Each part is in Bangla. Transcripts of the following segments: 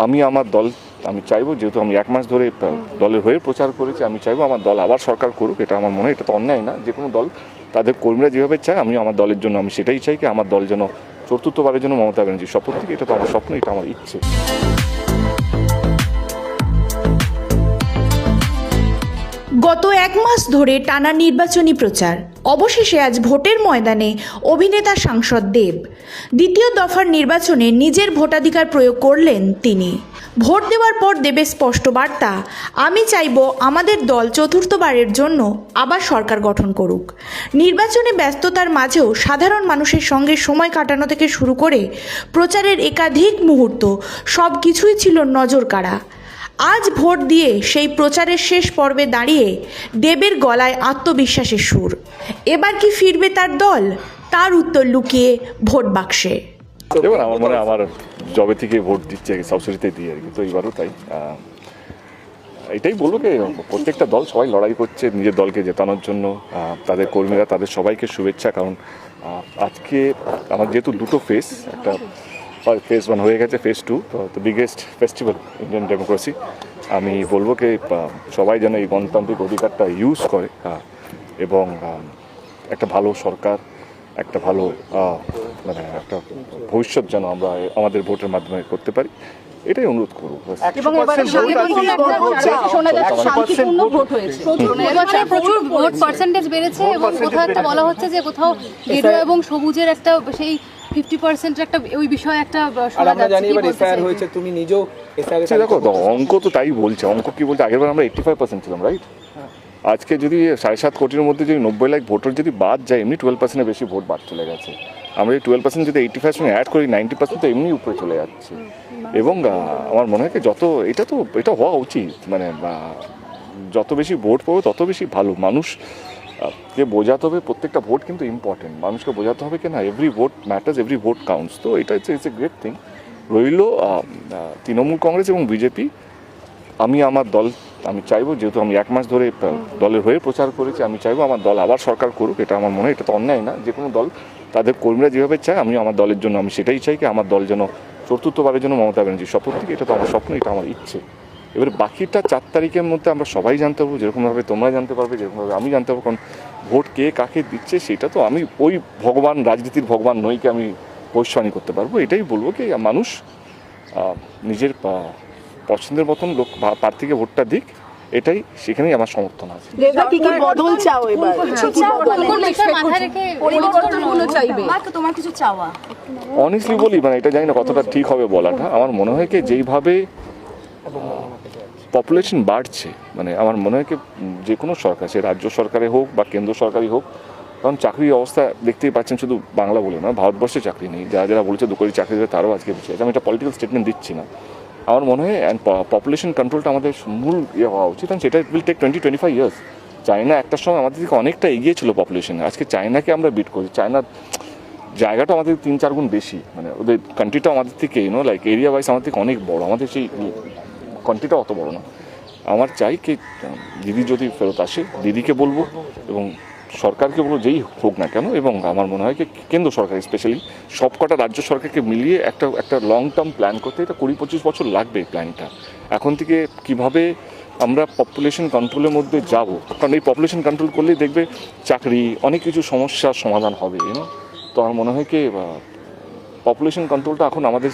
আমি আমার দল আমি চাইবো, যেহেতু আমি এক মাস ধরে দলের হয়ে প্রচার করেছি, আমি চাইবো আমার দল আবার সরকার করুক। এটা আমার মনে হয় এটা তো অন্যায় না। যে কোনো দল তাদের কর্মীরা যেভাবে চায়, আমি আমার দলের জন্য আমি সেটাই চাই, কি আমার দল যেন চতুর্থবারের জন্য মমতা ব্যানার্জির শপথ থেকে। এটা তো আমার স্বপ্ন, এটা আমার ইচ্ছে। গত এক মাস ধরে টানা নির্বাচনী প্রচার, অবশেষে আজ ভোটের ময়দানে অভিনেতা সাংসদ দেব। দ্বিতীয় দফার নির্বাচনে নিজের ভোটাধিকার প্রয়োগ করলেন তিনি। ভোট দেওয়ার পর দেবের স্পষ্ট বার্তা, আমি চাইব আমাদের দল চতুর্থবারের জন্য আবার সরকার গঠন করুক। নির্বাচনে ব্যস্ততার মাঝেও সাধারণ মানুষের সঙ্গে সময় কাটানো থেকে শুরু করে প্রচারের একাধিক মুহূর্ত সব কিছুই ছিল নজরকাড়া। আজ ভোট দিয়ে সেই প্রচারের শেষ পর্বে দাঁড়িয়ে দেবের গলায় আত্মবিশ্বাসের সুর। এবার কি ফিরবে তার দল? তার উত্তর লুকিয়ে ভোট বাক্সে। এবার আমার মনে হয় আমার জবে থেকে ভোট দিচ্ছে সাউথ সিটিতে দিয়ে আর কি, তো এইবারও তাই। এটাই বলবো কি, প্রত্যেকটা দল সবাই লড়াই করছে নিজের দলকে জেতানোর জন্য। তাদের কর্মীরা তাদের সবাইকে শুভেচ্ছা। কারণ আজকে আমার যেহেতু দুটো ফেজ, একটা ফেজ 1 হয়ে গেছে, phase 2 the biggest festival Indian democracy. আমি বলবো কি সবাই যেন এই গণতান্ত্রিক অধিকারটা ইউজ করে এবং একটা ভালো সরকার, একটা ভালো মানে একটা ভবিষ্যৎ যেন আমরা আমাদের ভোটের মাধ্যমে করতে পারি, এটাই অনুরোধ করবো। প্রচুর ভোট পার্সেন্টেজ বেড়েছে এবং কোথাও একটা বলা হচ্ছে যে কোথাও গেরুয়া এবং সবুজের একটা সেই 50% একটা ওই বিষয়ে একটা শোনা যাচ্ছে। তুমি নিজেও দেখো অঙ্ক তো তাই বলছে। অঙ্ক কি বলছে, আগেরবার আমরা 85% ছিলাম, রাইট? আজকে যদি 7.5 কোটির মধ্যে যদি 90 লাখ ভোটার যদি বাদ যায়, এমনি 12%-এর বেশি ভোট বাদ চলে গেছে। আমরা এই 12% যদি 85 সঙ্গে অ্যাড করি, 90% তো এমনি উপরে চলে যাচ্ছে। এবং আমার মনে হয় কি এটা হওয়া উচিত। মানে যত বেশি ভোট পাবো তত বেশি ভালো। মানুষকে বোঝাতে হবে প্রত্যেকটা ভোট কিন্তু ইম্পর্টেন্ট। মানুষকে বোঝাতে হবে কি না, every vote matters, every vote counts. তো এটা ইটস এ গ্রেট থিং। রইল তৃণমূল কংগ্রেস এবং বিজেপি। আমি আমার দল আমি চাইবো, যেহেতু আমি এক মাস ধরে দলের হয়ে প্রচার করেছি, আমি চাইবো আমার দল আবার সরকার করুক। এটা আমার মনে হয় এটা তো অন্যায় না। যে কোনো দল তাদের কর্মীরা যেভাবে চায়, আমি আমার দলের জন্য আমি সেটাই চাই, কি আমার দল যেন চতুর্থবারের জন্য মমতা ব্যানার্জির শপথ থেকে। এটা তো আমার স্বপ্ন, এটা আমার ইচ্ছে। এবার বাকিটা 4 তারিখের মধ্যে আমরা সবাই জানতে পারবো, যেরকমভাবে তোমরা জানতে পারবে, যেরকমভাবে আমি জানতে পারবো। কারণ ভোট কে কাকে দিচ্ছে সেটা তো আমি ওই ভগবান, রাজনীতির ভগবান নই কি আমি ভবিষ্যৎবাণী করতে পারবো। এটাই বলবো কি মানুষ নিজের পছন্দের মতন লোক প্রার্থীকে ভোটটা দিক, এটাই সেখানেই আমার সমর্থন আছে। অনেস্টলি বলি, মানে এটা জানি না কতটা ঠিক হবে বলাটা। আমার মনে হয় কি যেইভাবে পপুলেশন বাড়ছে, মানে আমার মনে হয় কি যে কোনো সরকার, সে রাজ্য সরকারে হোক বা কেন্দ্র সরকারই হোক, কারণ চাকরির অবস্থা দেখতেই পাচ্ছেন, শুধু বাংলা বলে না, ভারতবর্ষে চাকরি নেই। যারা বলছে 2 কোটি চাকরি দেবে তারাও আজকে বলছে। আমি একটা পলিটিক্যাল স্টেটমেন্ট দিচ্ছি না। আমার মনে হয় পপুলেশন কন্ট্রোলটা আমাদের মূল হওয়া উচিত। কারণ সেটা উইল টেক 20-25 ইয়ার্স। চায়না একটা সময় আমাদের থেকে অনেকটা এগিয়ে ছিল পপুলেশনে, আজকে চায়নাকে আমরা বিট করি। চায়নার জায়গাটা আমাদের 3-4 গুণ বেশি, মানে ওদের কান্ট্রিটা আমাদের থেকে লাইক এরিয়া ওয়াইজ আমাদের থেকে অনেক বড়। আমাদের সেই কান্ট্রিটা অত বড় না। আমার চাই কি দিদি যদি ফেরত আসে, দিদিকে বলবো এবং সরকারকে বলবো, যেই হোক না কেন। এবং আমার মনে হয় কি কেন্দ্র সরকার স্পেশালি সবকটা রাজ্য সরকারকে মিলিয়ে একটা লং টার্ম প্ল্যান করতে, এটা 20-25 বছর লাগবে এই প্ল্যানটা। এখন থেকে কিভাবে আমরা পপুলেশন কন্ট্রোলের মধ্যে যাব, কারণ এই পপুলেশন কন্ট্রোল করলেই দেখবে চাকরি, অনেক কিছু সমস্যার সমাধান হবে। তো আমার মনে হয় কি পপুলেশন কন্ট্রোলটা এখন আমাদের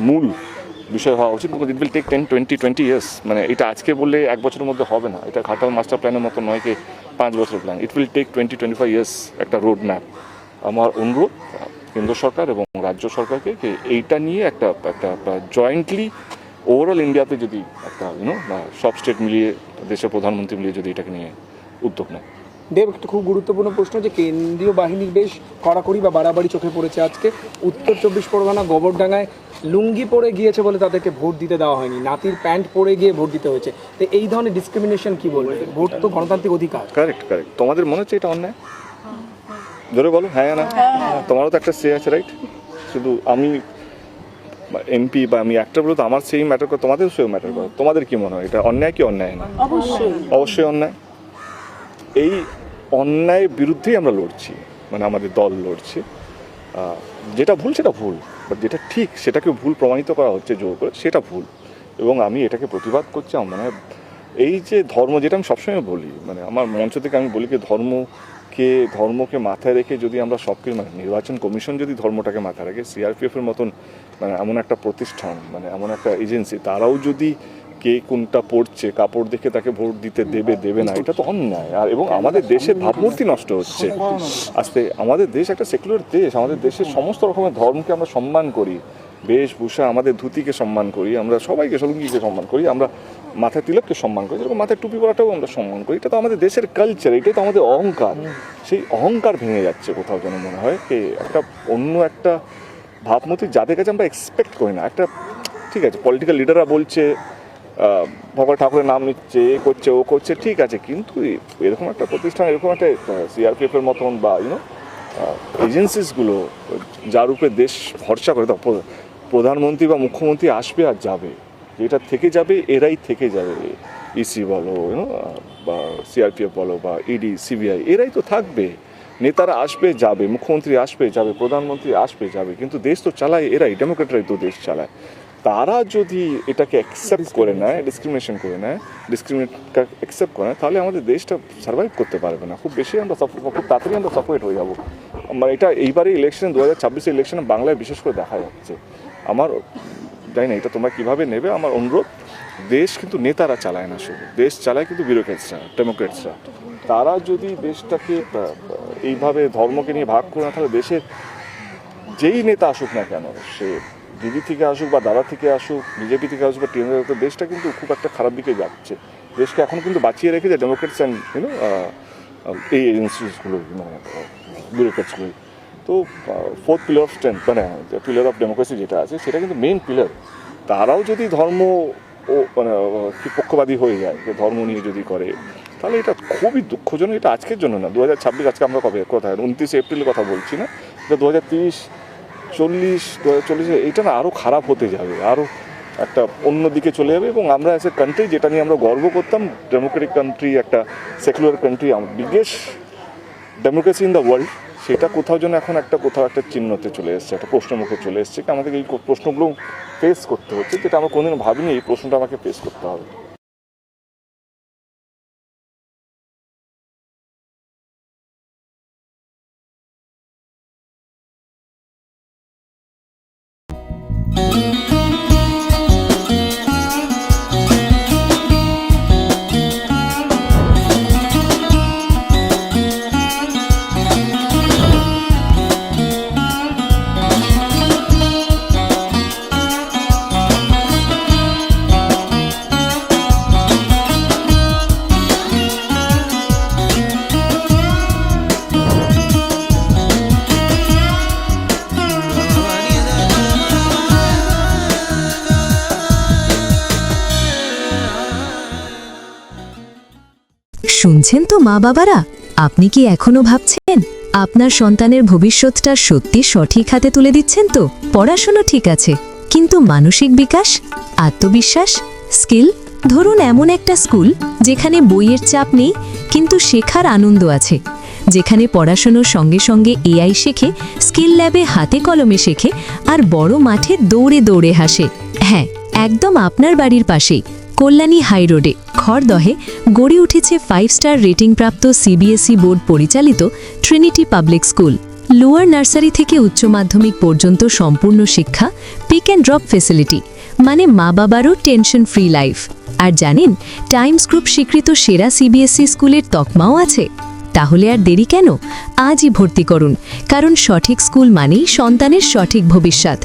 মূল বিষয় হওয়া উচিত। It will take 10-20 years. মানে এটা আজকে বললে 1 বছরের মধ্যে হবে না। এটা ঘাটাল মাস্টার প্ল্যানের মতো নয় কি 5 বছর plan. It will take 20-25 years, একটা রোড ম্যাপ। আমার অনুরোধ কেন্দ্র সরকার এবং রাজ্য সরকারকে এইটা নিয়ে একটা জয়েন্টলি ওভারঅল ইন্ডিয়াতে যদি একটা সব স্টেট মিলিয়ে, দেশের প্রধানমন্ত্রী মিলিয়ে যদি এটাকে নিয়ে উদ্যোগ নেয়। দেব, একটা খুব গুরুত্বপূর্ণ প্রশ্ন, যে কেন্দ্রীয় বাহিনী বেশ কড়াকড়ি বা বাড়াবাড়ি চোখে পড়েছে আজকে। উত্তর 24 পরগনা গোবরডাঙ্গায় লুঙ্গি পরে গিয়েছে বলে তাদেরকে ভোট দিতে দেওয়া হয়নি, নাতির প্যান্ট পরে গিয়ে ভোট দিতে হয়েছে। তো এই ধরনের ডিসক্রিমিনেশন কি বলবে? ভোট তো গণতান্ত্রিক অধিকার। কারেক্ট। তোমাদের মনে হচ্ছে এটা অন্যায়? ধরে বলো হ্যাঁ না। তোমারও তো একটা সে আছে, রাইট? শুধু আমি এমপি বা আমি একটা বলে তো আমার সেই ম্যাটার করে, তোমাদের সেও ম্যাটার করে। তোমাদের কি মনে হয় এটা অন্যায় কি অন্যায় না? অবশ্যই অন্যায়। এই অন্যায়ের বিরুদ্ধেই আমরা লড়ছি, মানে আমাদের দল লড়ছে। যেটা ভুল সেটা ভুল, বাট যেটা ঠিক সেটাকে ভুল প্রমাণিত করা হচ্ছে জোর করে, সেটা ভুল। এবং আমি এটাকে প্রতিবাদ করছি। মানে এই যে ধর্ম, যেটা আমি সবসময় বলি, মানে আমার মঞ্চ থেকে আমি বলি যে ধর্মকে মাথায় রেখে যদি আমরা সব কিছু, মানে নির্বাচন কমিশন যদি ধর্মটাকে মাথায় রাখে, সিআরপিএফের মতন মানে এমন একটা প্রতিষ্ঠান, মানে এমন একটা এজেন্সি, তারাও যদি কে কোনটা পড়ছে কাপড় দেখে তাকে ভোট দিতে দেবে না, এটা তো অন্যায়। আর এবং আমাদের দেশের ভাবমূর্তি নষ্ট হচ্ছে আস্তে। আমাদের দেশ একটা সেকুলার দেশ, আমাদের দেশের সমস্ত রকমের ধর্মকে আমরা সম্মান করি, বেশভূষা, আমাদের ধুতিকে সম্মান করি, আমরা সবাইকে লুঙ্গিকে সম্মান করি, আমরা মাথায় তিলককে সম্মান করি, যেরকম মাথায় টুপি পরাটাও আমরা সম্মান করি। এটা তো আমাদের দেশের কালচার, এটাই তো আমাদের অহংকার। সেই অহংকার ভেঙে যাচ্ছে কোথাও যেন মনে হয় কি একটা অন্য একটা ভাবমূর্তি যাদের কাছে আমরা এক্সপেক্ট করি না। একটা ঠিক আছে, পলিটিক্যাল লিডাররা বলছে, ভগবান ঠাকুরের নাম নিচ্ছে, এ করছে ও করছে, ঠিক আছে, কিন্তু এরকম একটা প্রতিষ্ঠান, এরকম একটা সিআরপিএফের মতন বা এজেন্সিসগুলো যার উপরে দেশ ভরসা করে, প্রধানমন্ত্রী বা মুখ্যমন্ত্রী আসবে আর যাবে, যেটা থেকে যাবে এরাই থেকে যাবে, ইসি বলো বা সিআরপিএফ বলো বা ইডি সিবিআই, এরাই তো থাকবে। নেতারা আসবে যাবে, মুখ্যমন্ত্রী আসবে যাবে, প্রধানমন্ত্রী আসবে যাবে, কিন্তু দেশ তো চালায় এরাই, ডেমোক্রেটরাই তো দেশ চালায়। তারা যদি এটাকে অ্যাকসেপ্ট করে নেয়, ডিসক্রিমিনেশন করে নেয়, অ্যাকসেপ্ট করে নেয়, তাহলে আমাদের দেশটা সার্ভাইভ করতে পারবে না। খুব বেশি আমরা খুব তাড়াতাড়ি আমরা সাপোর্ট হয়ে যাবো। মানে এটা এইবারে ইলেকশন 2026 ইলেকশনে বাংলায় বিশেষ করে দেখা যাচ্ছে। আমার জানি না এটা তোমরা কীভাবে নেবে, আমার অনুরোধ, দেশ কিন্তু নেতারা চালায় না, শুধু দেশ চালায় কিন্তু ব্যুরোক্রেটসরা, ডেমোক্রেটসরা। তারা যদি দেশটাকে এইভাবে ধর্মকে নিয়ে ভাগ করে না, তাহলে দেশের যেই নেতা আসুক না কেন, সে দিদি থেকে আসুক বা দাদা থেকে আসুক, বিজেপি থেকে আসুক বা টিএমসি, দেশটা কিন্তু খুব একটা খারাপ দিকে যাচ্ছে। দেশকে এখন কিন্তু বাঁচিয়ে রেখেছে ডেমোক্রেটস অ্যান্ড এই এজেন্সিসগুলো, মানে ব্যুরোক্রেটসগুলো। তো ফোর্থ পিলার অফ স্ট্রেংথ, মানে পিলার অফ ডেমোক্রেসি যেটা আছে, সেটা কিন্তু মেইন পিলার। তারাও যদি ধর্ম ও মানে পক্ষপাতী হয়ে যায়, যে ধর্ম নিয়ে যদি করে, তাহলে এটা খুবই দুঃখজনক। এটা আজকের জন্য না, 2026, আজকে আমরা কবে কোথায় 29 এপ্রিলের কথা বলছি না, এটা 2030, 2040, এটা না আরও খারাপ হতে যাবে, আরও একটা অন্য দিকে চলে যাবে। এবং আমরা অ্যাজ এ কান্ট্রি, যেটা নিয়ে আমরা গর্ব করতাম, ডেমোক্রেটিক কান্ট্রি, একটা secular country, biggest democracy in the world, সেটা কোথাও যেন এখন কোথাও একটা চিহ্নতে চলে এসছে, একটা প্রশ্নমুখে চলে এসছে। আমাদের এই প্রশ্নগুলো ফেস করতে হচ্ছে, যেটা আমরা কোনোদিন ভাবিনি এই প্রশ্নটা আমাকে ফেস করতে হবে। শুনছেন তো মা বাবারা, আপনি কি এখনো ভাবছেন আপনার সন্তানের ভবিষ্যৎটা সত্যি সঠিক হাতে তুলে দিচ্ছেন তো? পড়াশোনা ঠিক আছে, কিন্তু মানসিক বিকাশ, আত্মবিশ্বাস, স্কিল, ধরুন এমন একটা স্কুল যেখানে বইয়ের চাপ নেই কিন্তু শেখার আনন্দ আছে, যেখানে পড়াশোনার সঙ্গে সঙ্গে এআই শেখে, স্কিল ল্যাবে হাতে কলমে শেখে, আর বড় মাঠে দৌড়ে দৌড়ে হাসে। হ্যাঁ, একদম আপনার বাড়ির পাশেই কল্যাণী হাই রোডে খড়দহে গড়ে উঠেছে 5 স্টার রেটিংপ্রাপ্ত সিবিএসই বোর্ড পরিচালিত Trinity public school. Lower nursery থেকে উচ্চ মাধ্যমিক পর্যন্ত সম্পূর্ণ শিক্ষা, পিক অ্যান্ড ড্রপ ফেসিলিটি, মানে মা বাবারও টেনশন ফ্রি লাইফ। আর জানেন, টাইমস গ্রুপ স্বীকৃত সেরা সিবিএসই স্কুলের তকমাও আছে। তাহলে আর দেরি কেন? আজই ভর্তি করুন, কারণ সঠিক স্কুল মানেই সন্তানের সঠিক ভবিষ্যৎ।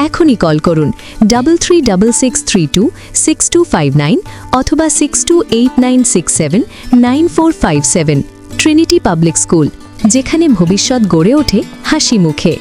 এখনই কল করুন 3366326259 অথবা 6289679457। ট্রিনিটি পাবলিক স্কুল, যেখানে ভবিষ্যৎ গড়ে ওঠে হাসি মুখে।